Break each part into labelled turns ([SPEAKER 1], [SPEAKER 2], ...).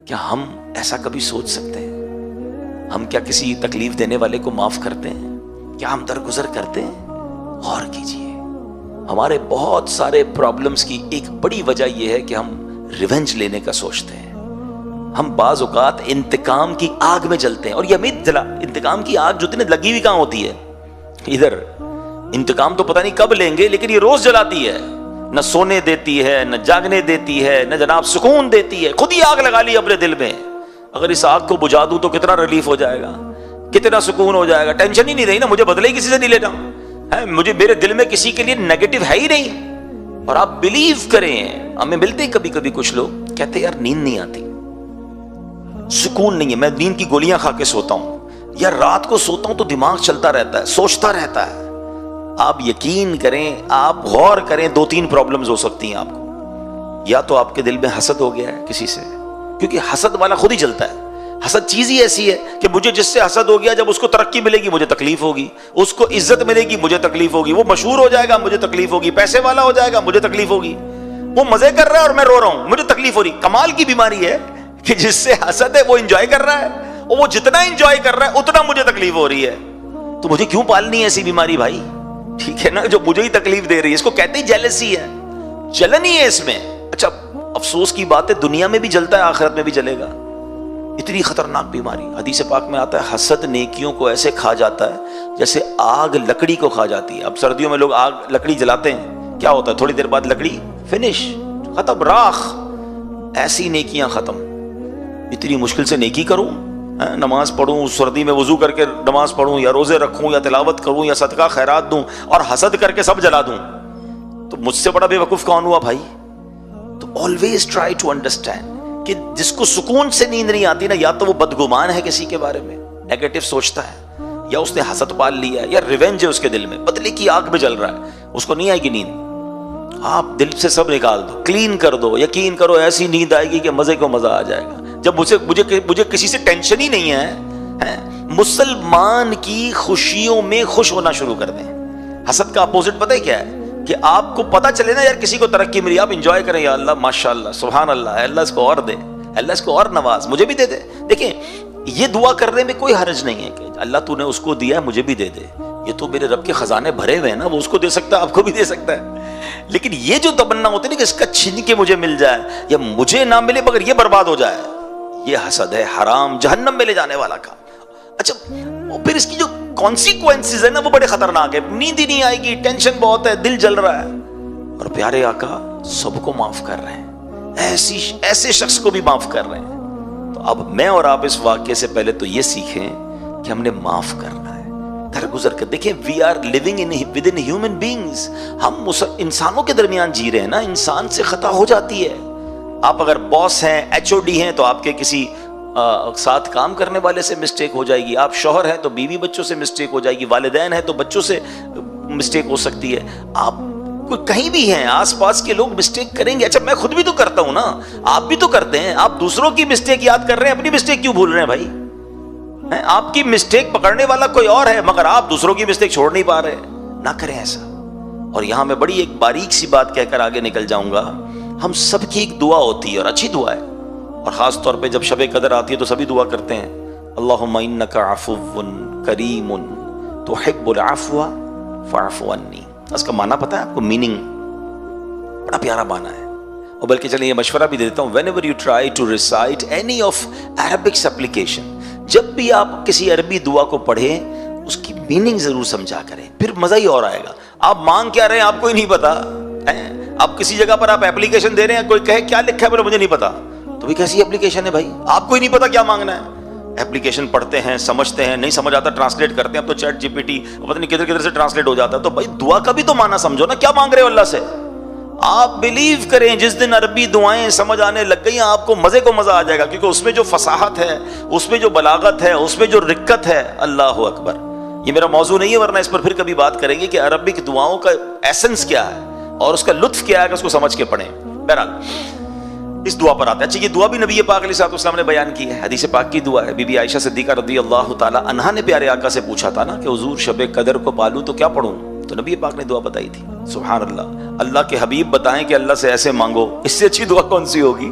[SPEAKER 1] کیا ہم ایسا کبھی سوچ سکتے ہیں؟ ہم کیا کسی تکلیف دینے والے کو معاف کرتے ہیں؟ کیا ہم درگزر کرتے ہیں؟ غور کیجئے، ہمارے بہت سارے پرابلمز کی ایک بڑی وجہ یہ ہے کہ ہم ریونج لینے کا سوچتے ہیں۔ ہم بعض اوقات انتقام کی آگ میں جلتے ہیں، اور یہ امید انتقام کی آگ جو لگی ہوئی کہاں ہوتی ہے؟ ادھر انتقام تو پتہ نہیں کب لیں گے، لیکن یہ روز جلاتی ہے، نہ سونے دیتی ہے، نہ جاگنے دیتی ہے، نہ جناب سکون دیتی ہے۔ خود ہی آگ لگا لی اپنے دل میں، اگر اس آگ کو بجھا دوں تو کتنا ریلیف ہو جائے گا، کتنا سکون ہو جائے گا، ٹینشن ہی نہیں رہی نا، مجھے بدلے ہی کسی سے نہیں لینا ہے، مجھے میرے دل میں کسی کے لیے نیگیٹو ہے ہی نہیں۔ اور آپ بلیو کریں، ہمیں ملتے ہیں کبھی کبھی کچھ لوگ کہتے ہیں یار نیند نہیں آتی، سکون نہیں ہے، میں نیند کی گولیاں کھا کے سوتا ہوں، یا رات کو سوتا ہوں تو دماغ چلتا رہتا ہے، سوچتا رہتا ہے۔ آپ یقین کریں، آپ غور کریں، دو تین پرابلمز ہو سکتی ہیں آپ کو۔ یا تو آپ کے دل میں حسد ہو گیا ہے کسی سے، کیونکہ حسد والا خود ہی جلتا ہے۔ حسد چیز ہی ایسی ہے کہ مجھے جس سے حسد ہو گیا، جب اس کو ترقی ملے گی مجھے تکلیف ہوگی، اس کو عزت ملے گی مجھے تکلیف ہوگی، وہ مشہور ہو جائے گا مجھے تکلیف ہوگی، پیسے والا ہو جائے گا مجھے تکلیف ہوگی، وہ مزے کر رہا ہے اور میں رو رہا ہوں مجھے تکلیف ہو رہی۔ کمال کی بیماری ہے کہ جس سے حسد ہے وہ انجوائے کر رہا ہے، اور وہ جتنا انجوائے کر رہا ہے اتنا مجھے تکلیف ہو رہی ہے۔ تو مجھے کیوں پالنی ہے ایسی بیماری بھائی؟ ٹھیک ہے نا، جو مجھے ہی تکلیف دے رہی ہے، اس کو کہتے ہی جیلسی ہے، جلن ہی ہے اس میں۔ اچھا افسوس کی بات ہے، دنیا میں بھی جلتا ہے، آخرت میں بھی جلے گا۔ اتنی خطرناک بیماری، حدیث پاک میں آتا ہے حسد نیکیوں کو ایسے کھا جاتا ہے جیسے آگ لکڑی کو کھا جاتی ہے۔ اب سردیوں میں لوگ آگ لکڑی جلاتے ہیں، کیا ہوتا ہے؟ تھوڑی دیر بعد لکڑی فنش، ختم، راخ۔ ایسی نیکیاں ختم۔ اتنی مشکل سے نیکی کروں، نماز پڑھوں، سردی میں وضو کر کے نماز پڑھوں، یا روزے رکھوں، یا تلاوت کروں، یا صدقہ خیرات دوں، اور حسد کر کے سب جلا دوں، تو مجھ سے بڑا بے وقوف کون ہوا بھائی؟ تو آلویز ٹرائی ٹو انڈرسٹینڈ کہ جس کو سکون سے نیند نہیں آتی نا، یا تو وہ بدگمان ہے کسی کے بارے میں، نیگیٹو سوچتا ہے، یا اس نے حسد پال لیا ہے، یا ریونج ہے اس کے دل میں، بدلے کی آگ میں جل رہا ہے، اس کو نہیں آئے گی نیند۔ آپ دل سے سب نکال دو، کلین کر دو، یقین کرو ایسی نیند آئے گی کہ مزے کو مزہ آ جائے گا۔ جب مجھے کسی سے ٹینشن ہی نہیں ہے، مسلمان کی خوشیوں میں خوش ہونا شروع کر دیں۔ حسد کا اپوزٹ پتہ ہے کیا ہے؟ کہ آپ کو پتہ چلے نا یار کسی کو ترقی ملی، آپ انجوائے کریں، یا اللہ ماشاءاللہ سبحان اللہ، اللہ اس کو اور دے، اللہ اس کو اور نواز، مجھے بھی دے دے۔ دیکھیں یہ دعا کرنے میں کوئی حرج نہیں ہے کہ اللہ تو نے اس کو دیا ہے مجھے بھی دے دے، یہ تو میرے رب کے خزانے بھرے ہوئے ہیں نا، وہ اس کو دے سکتا ہے، آپ کو بھی دے سکتا ہے۔ لیکن یہ جو تمنا ہوتی ہے نا کہ اس کا چھین کے مجھے مل جائے، یا مجھے نہ ملے مگر یہ برباد ہو جائے، یہ حسد ہے، حرام، جہنم میں لے جانے والا کام۔ اچھا پھر اس کی جو کانسیکوینسز ہے نا وہ بڑے خطرناک ہے، نیند ہی نہیں آئے گی، ٹینشن بہت ہے، دل جل رہا ہے۔ اور پیارے آقا سب کو معاف کر رہے ہیں، ایسے شخص کو بھی معاف کر رہے ہیں۔ تو اب میں اور آپ اس واقعے سے پہلے تو یہ سیکھیں کہ ہم نے معاف کرنا ہے، درگزر کر۔ دیکھیں we are living with in human beings, ہم انسانوں کے درمیان جی رہے ہیں نا، انسان سے خطا ہو جاتی ہے۔ آپ اگر باس ہیں، ایچ او ڈی ہیں، تو آپ کے کسی ساتھ کام کرنے والے سے مسٹیک ہو جائے گی، آپ شوہر ہیں تو بیوی بچوں سے مسٹیک ہو جائے گی، والدین ہیں تو بچوں سے مسٹیک ہو سکتی ہے، آپ کوئی کہیں بھی ہیں آس پاس کے لوگ مسٹیک کریں گے۔ اچھا میں خود بھی تو کرتا ہوں نا، آپ بھی تو کرتے ہیں، آپ دوسروں کی مسٹیک یاد کر رہے ہیں، اپنی مسٹیک کیوں بھول رہے ہیں بھائی؟ آپ کی مسٹیک پکڑنے والا کوئی اور ہے، مگر آپ دوسروں کی مسٹیک چھوڑ نہیں پا رہے۔ نہ کریں ایسا۔ اور یہاں میں بڑی ایک باریک سی بات کہہ کر آگے نکل جاؤں گا، ہم سب کی ایک دعا ہوتی ہے اور اچھی دعا ہے، اور خاص طور پہ جب شب قدر آتی ہے تو سبھی دعا کرتے ہیں، اللہم انک عفو کریم تحب العفو فاعف عنی۔ اس کا معنی پتہ ہے آپ کو؟ میننگ بڑا پیارا معنی ہے، اور بلکہ چلیں یہ مشورہ بھی دیتا ہوں، whenever you try to recite any of Arabic application، جب بھی آپ کسی عربی دعا کو پڑھیں اس کی میننگ ضرور سمجھا کریں، پھر مزہ ہی اور آئے گا۔ آپ مانگ کیا رہے ہیں آپ کو ہی نہیں پتا، آپ کسی جگہ پر آپ ایپلیکیشن دے رہے ہیں، کوئی کہے کیا لکھا ہے بولے مجھے نہیں پتا، تو بھی کیسی ایپلیکیشن ہے بھائی؟ آپ کو ہی نہیں پتا کیا مانگنا ہے۔ ایپلیکیشن پڑھتے ہیں، سمجھتے ہیں، نہیں سمجھ آتا ٹرانسلیٹ کرتے ہیں، اب تو چیٹ جی پی ٹی پتہ نہیں کدھر کدھر سے ٹرانسلیٹ ہو جاتا ہے، تو بھائی دعا کا بھی تو معنی سمجھو نا، کیا مانگ رہے ہو اللہ سے؟ آپ بلیو کریں جس دن عربی دعائیں سمجھ آنے لگ گئی آپ کو مزے کو مزہ آ جائے گا، کیونکہ اس میں جو فصاحت ہے، اس میں جو بلاغت ہے، اس میں جو رقت ہے، اللہ اکبر۔ یہ میرا موضوع نہیں ہے، ورنہ اس پر پھر کبھی بات کریں گے کہ عربک دعاؤں کا ایسنس کیا ہے اور اس کا لطف کیا ہے کہ اس کو سمجھ کے پڑھیں۔ بہرحال اس دعا پر آتے ہیں۔ اچھا یہ دعا بھی نبی پاک علیہ الصلوۃ والسلام نے بیان کی ہے، حدیث پاک کی دعا ہے۔ بی بی عائشہ صدیقہ رضی اللہ تعالی عنہا نے پیارے آقا سے پوچھا تھا نا کہ حضور شب قدر کو پالوں تو کیا پڑھوں، تو نبی پاک نے دعا بتائی تھی۔ سبحان اللہ، اللہ کے حبیب بتائیں کہ اللہ سے ایسے مانگو، اس سے اچھی دعا کون سی ہوگی؟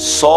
[SPEAKER 1] 100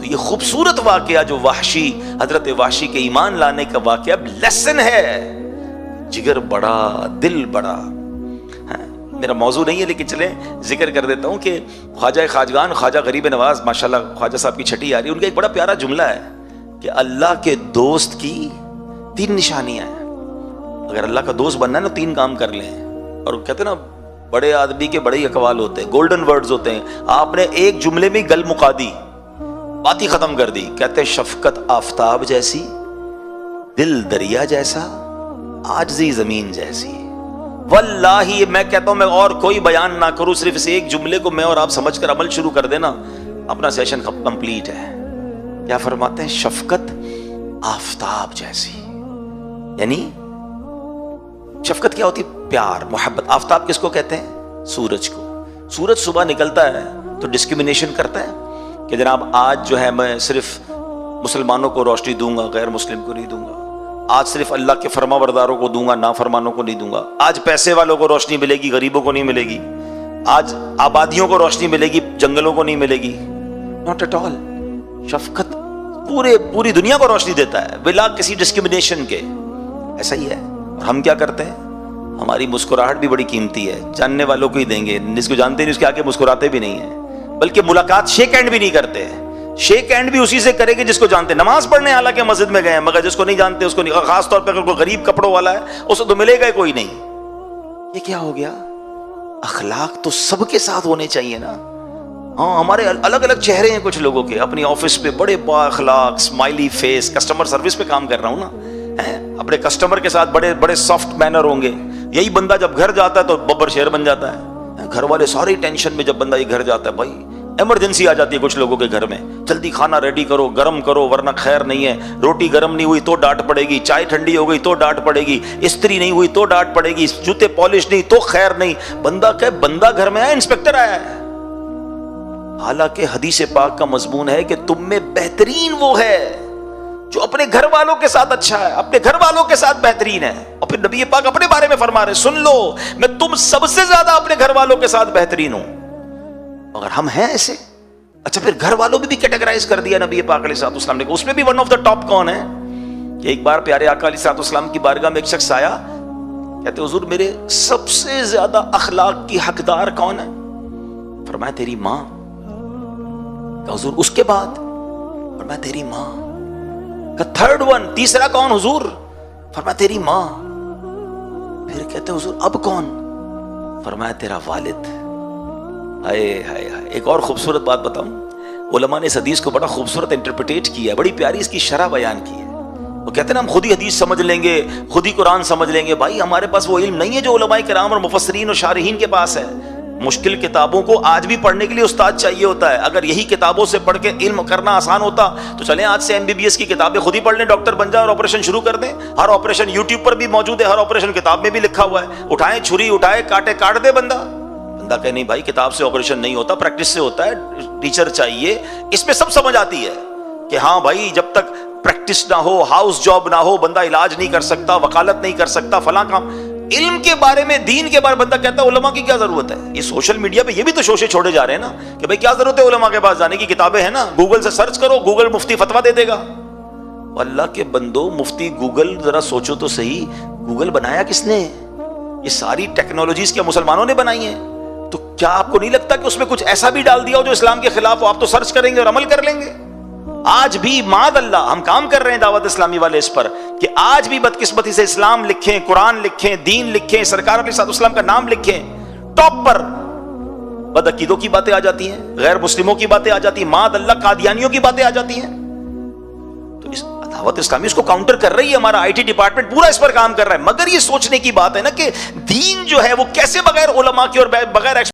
[SPEAKER 1] تو یہ خوبصورت واقعہ جو وحشی حضرت وحشی کے ایمان لانے کا واقعہ لیسن ہے. جگر بڑا دل بڑا. میرا موضوع نہیں ہے لیکن چلیں ذکر کر دیتا ہوں کہ خواجہ خواجگان خواجہ غریب نواز ماشاءاللہ خواجہ صاحب کی چھٹی آ رہی ہے. ان کا ایک بڑا پیارا جملہ ہے کہ اللہ کے دوست کی 3 نشانیاں ہیں. اگر اللہ کا دوست بننا ہے نا 3 کام کر لیں. اور کہتے ہیں نا بڑے آدمی کے بڑے اقوال ہوتے ہیں, گولڈن ورڈز ہوتے ہیں. آپ نے ایک جملے میں گل مکا دی, بات ہی ختم کر دی. کہتے ہیں شفقت آفتاب جیسی, دل دریا جیسا, عاجزی زمین جیسی. واللہ میں کہتا ہوں میں اور کوئی بیان نہ کروں, صرف اس ایک جملے کو میں اور آپ سمجھ کر عمل شروع کر دینا, اپنا سیشن کمپلیٹ ہے. کیا فرماتے ہیں؟ شفقت آفتاب جیسی. یعنی شفقت کیا ہوتی؟ پیار, محبت. آفتاب کس کو کہتے ہیں؟ سورج کو. سورج صبح نکلتا ہے تو ڈسکریمنیشن کرتا ہے کہ جناب آج جو ہے میں صرف مسلمانوں کو روشنی دوں گا, غیر مسلم کو نہیں دوں گا. آج صرف اللہ کے فرما برداروں کو دوں گا, نافرمانوں کو نہیں دوں گا. آج پیسے والوں کو روشنی ملے گی, غریبوں کو نہیں ملے گی. آج آبادیوں کو روشنی ملے گی, جنگلوں کو نہیں ملے گی. Not at all. شفقت پوری دنیا کو روشنی دیتا ہے بلا کسی ڈسکریمنیشن کے. ایسا ہی ہے. اور ہم کیا کرتے ہیں؟ ہماری مسکراہٹ بھی بڑی قیمتی ہے, جاننے والوں کو ہی دیں گے, جس کو جانتے نہیں اس کے آگے مسکراتے بھی نہیں ہیں. بلکہ ملاقات شیک ہینڈ بھی نہیں کرتے. شیک ہینڈ بھی اسی سے کرے گی جس کو جانتے. نماز پڑھنے حالانکہ مسجد میں گئے ہیں, مگر جس کو نہیں جانتے اس کو نہیں. خاص طور پہ اگر کوئی غریب کپڑوں والا ہے اسے تو ملے گا کوئی نہیں. یہ کیا ہو گیا؟ اخلاق تو سب کے ساتھ ہونے چاہیے نا. ہاں ہمارے الگ الگ چہرے ہیں کچھ لوگوں کے. اپنی آفس پہ بڑے با اخلاق, اسمائلی فیس, کسٹمر سروس پہ کام کر رہا ہوں نا, اپنے کسٹمر کے ساتھ بڑے بڑے سافٹ مینر ہوں گے. یہی بندہ جب گھر جاتا ہے تو ببر شیر بن جاتا ہے. گھر والے ساری ٹینشن میں جب بندہ یہ گھر جاتا ہے, بھائی ایمرجنسی آ جاتی ہے کچھ لوگوں کے گھر میں, جلدی کھانا ریڈی کرو, گرم کرو ورنہ خیر نہیں ہے. روٹی گرم نہیں ہوئی تو ڈانٹ پڑے گی, چائے ٹھنڈی ہو گئی تو ڈانٹ پڑے گی, استری نہیں ہوئی تو ڈانٹ پڑے گی, جوتے پالش نہیں تو خیر نہیں. بندہ کہ بندہ گھر میں آیا, انسپیکٹر آیا ہے. حالانکہ حدیث پاک کا مضمون ہے کہ تم میں بہترین وہ ہے جو اپنے گھر والوں کے ساتھ اچھا ہے, اپنے گھر والوں کے ساتھ بہترین ہے. اور پھر نبی پاک اپنے بارے میں فرما رہے, سن لو میں تم سب سے زیادہ اپنے گھر والوں کے ساتھ بہترین ہوں. اگر ہم ہیں ایسے, اچھا پھر گھر والوں بھی کیٹیگرائز کر دیا نبی پاک علیہ الصلوۃ والسلام نے. اس میں بھی ون آف دا ٹاپ کون ہے؟ کہ ایک بار پیارے آقا علیہ الصلوۃ والسلام کی بارگاہ میں ایک شخص آیا, کہتے حضور میرے سب سے زیادہ اخلاق کی حقدار کون ہے؟ فرمایا تیری ماں. کہ حضور اس کے بعد؟ فرمایا تیری ماں. کہ تھرڈ ون, تیسرا کون حضور؟ فرمایا تیری ماں. پھر کہتے حضور اب کون؟ فرمایا تیرا والد. ہائے ہائے ہائے. ایک اور خوبصورت بات بتاؤں, علماء نے اس حدیث کو بڑا خوبصورت انٹرپریٹ کیا ہے, بڑی پیاری اس کی شرح بیان کی ہے. وہ کہتے ہیں نا ہم خود ہی حدیث سمجھ لیں گے, خود ہی قرآن سمجھ لیں گے. بھائی ہمارے پاس وہ علم نہیں ہے جو علماء کرام اور مفسرین اور شارحین کے پاس ہے. مشکل کتابوں کو آج بھی پڑھنے کے لیے استاد چاہیے ہوتا ہے. اگر یہی کتابوں سے پڑھ کے علم کرنا آسان ہوتا تو چلیں آج سے MBBS کی کتابیں خود ہی پڑھ لیں, ڈاکٹر بن جائیں اور آپریشن شروع کر دیں. ہر آپریشن یوٹیوب پر بھی موجود ہے, ہر آپریشن کتاب میں بھی لکھا ہوا ہے. اٹھائیں چھری, اٹھائے کاٹے, کاٹ دے بندہ. بندہ کہ نہیں بھائی کتاب سے آپریشن نہیں ہوتا, پریکٹس سے ہوتا ہے, ٹیچر چاہیے. اس میں سب سمجھ آتی ہے کہ ہاں بھائی جب تک پریکٹس نہ ہو, ہاؤس جاب نہ ہو, بندہ علاج نہیں کر سکتا, وکالت نہیں کر سکتا, فلاں کام. علم کے بارے میں, دین کے بارے میں بندہ کہتا ہے علماء کی کیا ضرورت ہے. یہ سوشل میڈیا پہ یہ بھی تو شوشے چھوڑے جا رہے ہیں نا کہ بھائی کیا ضرورت ہے علماء کے پاس جانے کی, کتابیں ہیں نا, گوگل سے سرچ کرو, گوگل مفتی فتویٰ دے دے گا. اللہ کے بندو, مفتی گوگل ذرا سوچو تو صحیح, گوگل بنایا کس نے؟ یہ ساری ٹیکنالوجیز کیا مسلمانوں نے بنائی ہیں؟ تو کیا آپ کو نہیں لگتا کہ اس میں کچھ ایسا بھی ڈال دیا ہو جو اسلام کے خلاف ہو؟ آپ تو سرچ کریں گے اور عمل کر لیں گے. آج بھی معاذ اللہ ہم کام کر رہے ہیں دعوت اسلامی والے اس پر کہ آج بھی بدقسمتی سے اسلام لکھیں, قرآن لکھیں, دین لکھیں, سرکار علیہ الصلوۃ والسلام کا نام لکھیں, ٹاپ پر بدعقیدوں کی باتیں آ جاتی ہیں, غیر مسلموں کی باتیں آ جاتی ہیں, معاذ اللہ قادیانیوں کی باتیں آ جاتی ہیں. تو اس دعوت اسلامی اس کو کاؤنٹر کر رہی ہے, ہمارا IT ڈپارٹمنٹ پورا اس پر کام کر رہا ہے. مگر یہ سوچنے کی بات ہے نا کہ دین جو ہے وہ کیسے بغیر علماء کی اور بغیر